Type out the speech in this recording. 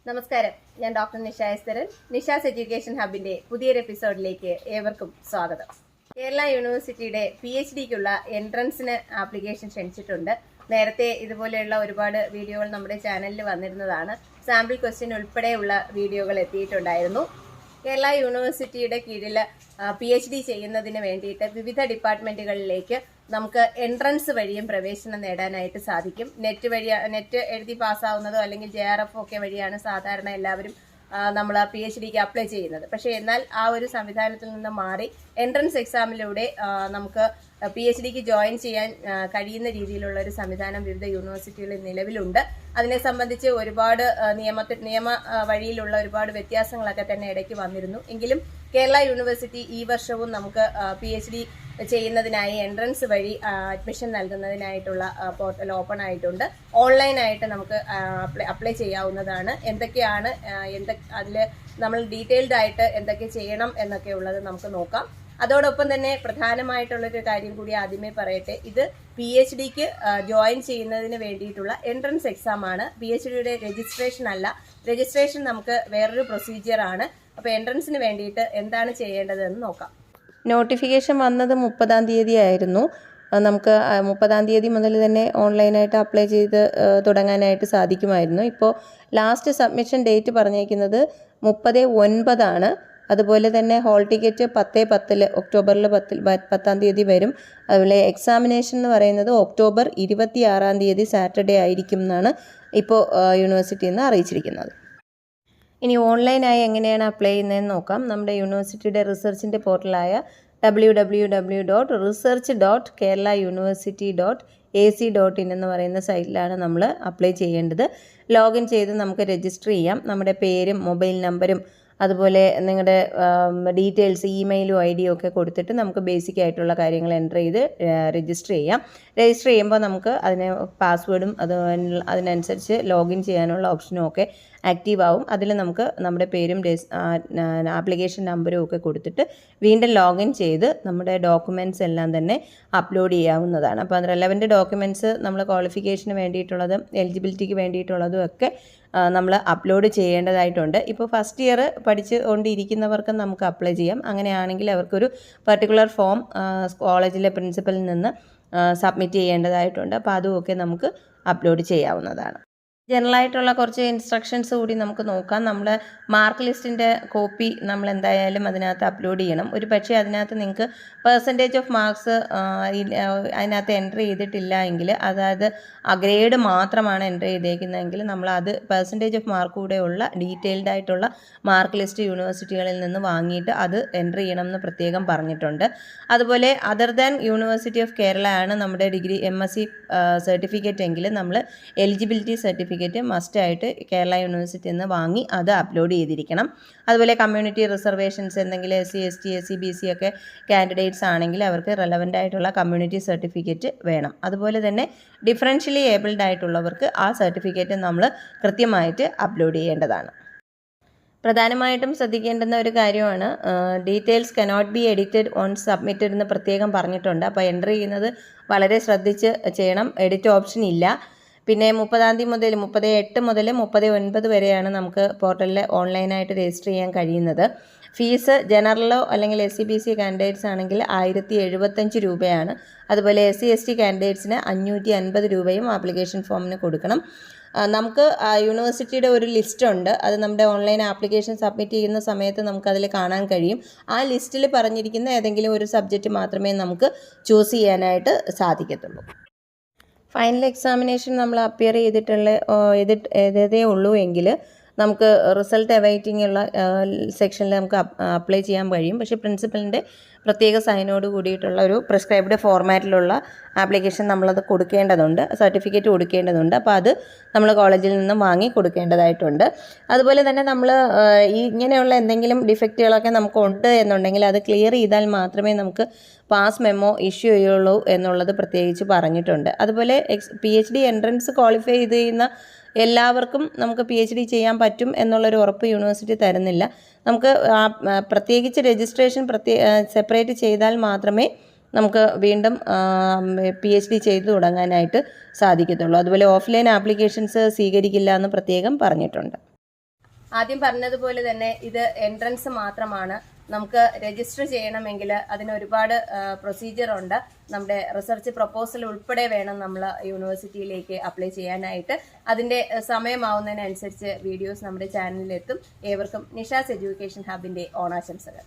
നമസ്കാരം, ഞാൻ doctor Nisha എസ്തരൻ. Nisha's education ഹബിന്റെ പുതിയൊരു എപ്പിസോഡിലേക്ക് ഏവർക്കും സ്വാഗതം. കേരള യൂണിവേഴ്സിറ്റിയുടെ PhDക്കുള്ള എൻട്രൻസിന് ആപ്ലിക്കേഷൻ ക്ഷണിച്ചിട്ടുണ്ട്. നേരത്തെ ഇതുപോലെയുള്ള ഒരുപാട് വീഡിയോകൾ നമ്മുടെ ചാനലിൽ വന്നിരുന്നതാണ്. സാമ്പിൾ ക്വസ്റ്റ്യൻ ഉൾപ്പെടെയുള്ള വീഡിയോകൾ എത്തിയിട്ടുണ്ടായിരുന്നു. കേരള യൂണിവേഴ്സിറ്റിയുടെ കീഴിൽ PhD ചെയ്യുന്നതിന് വേണ്ടിയിട്ട് വിവിധ ഡിപ്പാർട്ട്മെന്റുകളിലേക്ക് നമുക്ക് എൻട്രൻസ് വഴിയും പ്രവേശനം നേടാനായിട്ട് സാധിക്കും. നെറ്റ് എഴുതി പാസ്സാവുന്നതോ അല്ലെങ്കിൽ JRF ഒക്കെ വഴിയാണ് സാധാരണ എല്ലാവരും നമ്മൾ PhDക്ക് അപ്ലൈ ചെയ്യുന്നത്. പക്ഷേ എന്നാൽ ആ ഒരു സംവിധാനത്തിൽ നിന്ന് മാറി എൻട്രൻസ് എക്സാമിലൂടെ നമുക്ക് PhDക്ക് ജോയിൻ ചെയ്യാൻ കഴിയുന്ന രീതിയിലുള്ള ഒരു സംവിധാനം വിവിധ യൂണിവേഴ്സിറ്റികളിൽ നിലവിലുണ്ട്. അതിനെ സംബന്ധിച്ച് ഒരുപാട് നിയമ വഴിയിലുള്ള ഒരുപാട് വ്യത്യാസങ്ങളൊക്കെ തന്നെ ഇടയ്ക്ക് വന്നിരുന്നു. എങ്കിലും കേരള യൂണിവേഴ്സിറ്റി ഈ വർഷവും നമുക്ക് PhD ചെയ്യുന്നതിനായി എൻട്രൻസ് വഴി അഡ്മിഷൻ നൽകുന്നതിനായിട്ടുള്ള പോർട്ടൽ ഓപ്പൺ ആയിട്ടുണ്ട്. ഓൺലൈനായിട്ട് നമുക്ക് അപ്ലൈ ചെയ്യാവുന്നതാണ്. എന്തൊക്കെയാണ് അതിൽ നമ്മൾ ഡീറ്റെയിൽഡ് ആയിട്ട് എന്തൊക്കെ ചെയ്യണം എന്നൊക്കെ ഉള്ളത് നമുക്ക് നോക്കാം. അതോടൊപ്പം തന്നെ പ്രധാനമായിട്ടുള്ളൊരു കാര്യം കൂടി ആദ്യമേ പറയട്ടെ. ഇത് PhDക്ക് ജോയിൻ ചെയ്യുന്നതിന് വേണ്ടിയിട്ടുള്ള എൻട്രൻസ് എക്സാം ആണ്. PhDയുടെ രജിസ്ട്രേഷൻ അല്ല. രജിസ്ട്രേഷൻ നമുക്ക് വേറൊരു പ്രൊസീജിയർ ആണ്. അപ്പോൾ എൻട്രൻസിന് വേണ്ടിയിട്ട് എന്താണ് ചെയ്യേണ്ടതെന്ന് നോക്കാം. നോട്ടിഫിക്കേഷൻ വന്നത് 30-ാം തീയതി ആയിരുന്നു. നമുക്ക് 30-ാം തീയതി മുതൽ തന്നെ ഓൺലൈനായിട്ട് അപ്ലൈ ചെയ്ത് തുടങ്ങാനായിട്ട് സാധിക്കുമായിരുന്നു. ഇപ്പോൾ ലാസ്റ്റ് സബ്മിഷൻ ഡേറ്റ് പറഞ്ഞേക്കുന്നത് 30/9 അതുപോലെ തന്നെ ഹോൾ ടിക്കറ്റ് 10/10 ഒക്ടോബറിൽ 10-ാം തീയതി വരും. അതുപോലെ എക്സാമിനേഷൻ എന്ന് പറയുന്നത് ഒക്ടോബർ 26-ാം തീയതി സാറ്റർഡേ ആയിരിക്കും എന്നാണ് ഇപ്പോൾ യൂണിവേഴ്സിറ്റിയിൽ നിന്ന് അറിയിച്ചിരിക്കുന്നത്. ഇനി ഓൺലൈനായി എങ്ങനെയാണ് അപ്ലൈ ചെയ്യുന്നതെന്ന് നോക്കാം. നമ്മുടെ യൂണിവേഴ്സിറ്റിയുടെ റിസർച്ചിൻ്റെ പോർട്ടലായ www.research.keralauniversity.ac.in എന്ന് പറയുന്ന സൈറ്റിലാണ് നമ്മൾ അപ്ലൈ ചെയ്യേണ്ടത്. ലോഗിൻ ചെയ്ത് നമുക്ക് രജിസ്റ്റർ ചെയ്യാം. നമ്മുടെ പേരും മൊബൈൽ നമ്പരും അതുപോലെ നിങ്ങളുടെ ഡീറ്റെയിൽസ് ഇമെയിലും ID ഒക്കെ കൊടുത്തിട്ട് നമുക്ക് ബേസിക് ആയിട്ടുള്ള കാര്യങ്ങൾ എൻ്റർ ചെയ്ത് രജിസ്റ്റർ ചെയ്യാം. രജിസ്റ്റർ ചെയ്യുമ്പോൾ നമുക്ക് അതിന് പാസ്വേഡും അതിനനുസരിച്ച് ലോഗിൻ ചെയ്യാനുള്ള ഓപ്ഷനും ഒക്കെ ആക്റ്റീവ് ആവും. അതിൽ നമുക്ക് നമ്മുടെ പേരും ആപ്ലിക്കേഷൻ നമ്പരും ഒക്കെ കൊടുത്തിട്ട് വീണ്ടും ലോഗിൻ ചെയ്ത് നമ്മുടെ ഡോക്യുമെൻറ്റ്സ് എല്ലാം തന്നെ അപ്ലോഡ് ചെയ്യാവുന്നതാണ്. അപ്പോൾ റെലവൻറ്റ് ഡോക്യുമെൻറ്റ്സ് നമ്മൾ ക്വാളിഫിക്കേഷന് വേണ്ടിയിട്ടുള്ളതും എലിജിബിലിറ്റിക്ക് വേണ്ടിയിട്ടുള്ളതും ഒക്കെ നമ്മൾ അപ്ലോഡ് ചെയ്യേണ്ടതായിട്ടുണ്ട്. ഇപ്പോൾ ഫസ്റ്റ് ഇയർ പഠിച്ച് കൊണ്ടിരിക്കുന്നവർക്ക് നമുക്ക് അപ്ലൈ ചെയ്യാം. അങ്ങനെയാണെങ്കിൽ അവർക്കൊരു പർട്ടിക്കുലർ ഫോം കോളേജിലെ പ്രിൻസിപ്പലിൽ നിന്ന് സബ്മിറ്റ് ചെയ്യേണ്ടതായിട്ടുണ്ട്. അപ്പോൾ അതുമൊക്കെ നമുക്ക് അപ്ലോഡ് ചെയ്യാവുന്നതാണ്. ജനറലായിട്ടുള്ള കുറച്ച് ഇൻസ്ട്രക്ഷൻസ് കൂടി നമുക്ക് നോക്കാം. നമ്മൾ മാർക്ക് ലിസ്റ്റിൻ്റെ കോപ്പി നമ്മൾ എന്തായാലും അതിനകത്ത് അപ്ലോഡ് ചെയ്യണം. ഒരു പക്ഷേ അതിനകത്ത് നിങ്ങൾക്ക് പെർസെൻറ്റേജ് ഓഫ് മാർക്സ് അതിനകത്ത് എൻ്റർ ചെയ്തിട്ടില്ല എങ്കിൽ, അതായത് ആ ഗ്രേഡ് മാത്രമാണ് എൻ്റർ ചെയ്തേക്കുന്നതെങ്കിൽ നമ്മൾ അത് പെർസെൻറ്റേജ് ഓഫ് മാർക്ക് കൂടെ ഉള്ള ഡീറ്റെയിൽഡ് ആയിട്ടുള്ള മാർക്ക് ലിസ്റ്റ് യൂണിവേഴ്സിറ്റികളിൽ നിന്ന് വാങ്ങിയിട്ട് അത് എൻ്റർ ചെയ്യണമെന്ന് പ്രത്യേകം പറഞ്ഞിട്ടുണ്ട്. അതുപോലെ other than university of Kerala ആണ് നമ്മുടെ ഡിഗ്രി MSc സർട്ടിഫിക്കറ്റ് എങ്കിൽ നമ്മൾ എലിജിബിലിറ്റി സർട്ടിഫിക്കറ്റ് മസ്റ്റായിട്ട് കേരള യൂണിവേഴ്സിറ്റിയിൽ നിന്ന് വാങ്ങി അത് അപ്ലോഡ് ചെയ്തിരിക്കണം. അതുപോലെ കമ്മ്യൂണിറ്റി റിസർവേഷൻസ് എന്തെങ്കിലും SC ST SC BC ഒക്കെ കാൻഡിഡേറ്റ്സ് ആണെങ്കിൽ അവർക്ക് റെലവൻ്റ് ആയിട്ടുള്ള കമ്മ്യൂണിറ്റി സർട്ടിഫിക്കറ്റ് വേണം. അതുപോലെ തന്നെ ഡിഫറൻഷ്യലി ഏബിൾഡ് ആയിട്ടുള്ളവർക്ക് ആ സർട്ടിഫിക്കറ്റ് നമ്മൾ കൃത്യമായിട്ട് അപ്ലോഡ് ചെയ്യേണ്ടതാണ്. പ്രധാനമായിട്ടും ശ്രദ്ധിക്കേണ്ടുന്ന ഒരു കാര്യമാണ് details cannot be edited on submitted എന്ന് പ്രത്യേകം പറഞ്ഞിട്ടുണ്ട്. അപ്പോൾ എൻ്റർ ചെയ്യുന്നത് വളരെ ശ്രദ്ധിച്ച് ചെയ്യണം. എഡിറ്റ് ഓപ്ഷൻ ഇല്ല. പിന്നെ 30-ാം തീയതി മുതൽ 30/8 മുതൽ 30/9 വരെയാണ് നമുക്ക് പോർട്ടലിൽ ഓൺലൈനായിട്ട് രജിസ്റ്റർ ചെയ്യാൻ കഴിയുന്നത്. ഫീസ് ജനറലോ അല്ലെങ്കിൽ SC BC കാൻഡിഡേറ്റ്സ് ആണെങ്കിൽ 1075 രൂപയാണ്. അതുപോലെ SC ST കാൻഡിഡേറ്റ്സിന് 550 രൂപയും ആപ്ലിക്കേഷൻ ഫോമിന് കൊടുക്കണം. നമുക്ക് യൂണിവേഴ്സിറ്റിയുടെ ഒരു ലിസ്റ്റ് ഉണ്ട്. അത് നമ്മുടെ ഓൺലൈൻ ആപ്ലിക്കേഷൻ സബ്മിറ്റ് ചെയ്യുന്ന സമയത്ത് നമുക്കതിൽ കാണാൻ കഴിയും. ആ ലിസ്റ്റിൽ പറഞ്ഞിരിക്കുന്ന ഏതെങ്കിലും ഒരു സബ്ജക്റ്റ് മാത്രമേ നമുക്ക് ചൂസ് ചെയ്യാനായിട്ട് സാധിക്കത്തുള്ളൂ. ഫൈനൽ എക്സാമിനേഷൻ നമ്മൾ അപ്പിയർ ചെയ്തതേ ഉള്ളൂ എങ്കിൽ നമുക്ക് റിസൾട്ട് അവൈറ്റിംഗ് ഉള്ള സെക്ഷനിൽ നമുക്ക് അപ്ലൈ ചെയ്യാൻ കഴിയും. പക്ഷേ പ്രിൻസിപ്പലിൻ്റെ പ്രത്യേക സൈനോട് കൂടിയിട്ടുള്ള ഒരു പ്രിസ്ക്രൈബ്ഡ് ഫോർമാറ്റിലുള്ള ആപ്ലിക്കേഷൻ നമ്മളത് കൊടുക്കേണ്ടതുണ്ട്, സർട്ടിഫിക്കറ്റ് കൊടുക്കേണ്ടതുണ്ട്. അപ്പോൾ അത് നമ്മൾ കോളേജിൽ നിന്ന് വാങ്ങി കൊടുക്കേണ്ടതായിട്ടുണ്ട്. അതുപോലെ തന്നെ നമ്മൾ ഇങ്ങനെയുള്ള എന്തെങ്കിലും ഡിഫക്റ്റുകളൊക്കെ നമുക്ക് ഉണ്ട് എന്നുണ്ടെങ്കിൽ അത് ക്ലിയർ ചെയ്താൽ മാത്രമേ നമുക്ക് പാസ് മെമ്മോ ഇഷ്യൂ ചെയ്യുള്ളൂ എന്നുള്ളത് പ്രത്യേകിച്ച് പറഞ്ഞിട്ടുണ്ട്. അതുപോലെ PhD എൻട്രൻസ് ക്വാളിഫൈ ചെയ്യുന്ന എല്ലാവർക്കും നമുക്ക് PhD ചെയ്യാൻ പറ്റും എന്നുള്ളൊരു ഉറപ്പ് യൂണിവേഴ്സിറ്റി തരുന്നില്ല. നമുക്ക് പ്രത്യേകിച്ച് രജിസ്ട്രേഷൻ സെപ്പറേറ്റ് ചെയ്താൽ മാത്രമേ നമുക്ക് വീണ്ടും PhD ചെയ്തു തുടങ്ങാനായിട്ട് സാധിക്കത്തുള്ളൂ. അതുപോലെ ഓഫ്ലൈൻ ആപ്ലിക്കേഷൻസ് സ്വീകരിക്കില്ല എന്ന് പ്രത്യേകം പറഞ്ഞിട്ടുണ്ട്. ആദ്യം പറഞ്ഞതുപോലെ തന്നെ ഇത് എൻട്രൻസ് മാത്രമാണ്. നമുക്ക് രജിസ്റ്റർ ചെയ്യണമെങ്കിൽ അതിന് ഒരുപാട് പ്രൊസീജിയർ ഉണ്ട്. നമ്മുടെ റിസർച്ച് പ്രപ്പോസൽ ഉൾപ്പെടെ വേണം നമ്മൾ യൂണിവേഴ്സിറ്റിയിലേക്ക് അപ്ലൈ ചെയ്യാനായിട്ട്. അതിന്റെ സമയമാവുന്നതിനനുസരിച്ച് വീഡിയോസ് നമ്മുടെ ചാനലിൽ എത്തും. ഏവർക്കും നിഷാസ് എഡ്യൂക്കേഷൻ ഹബിന്റെ ഓണാശംസകൾ.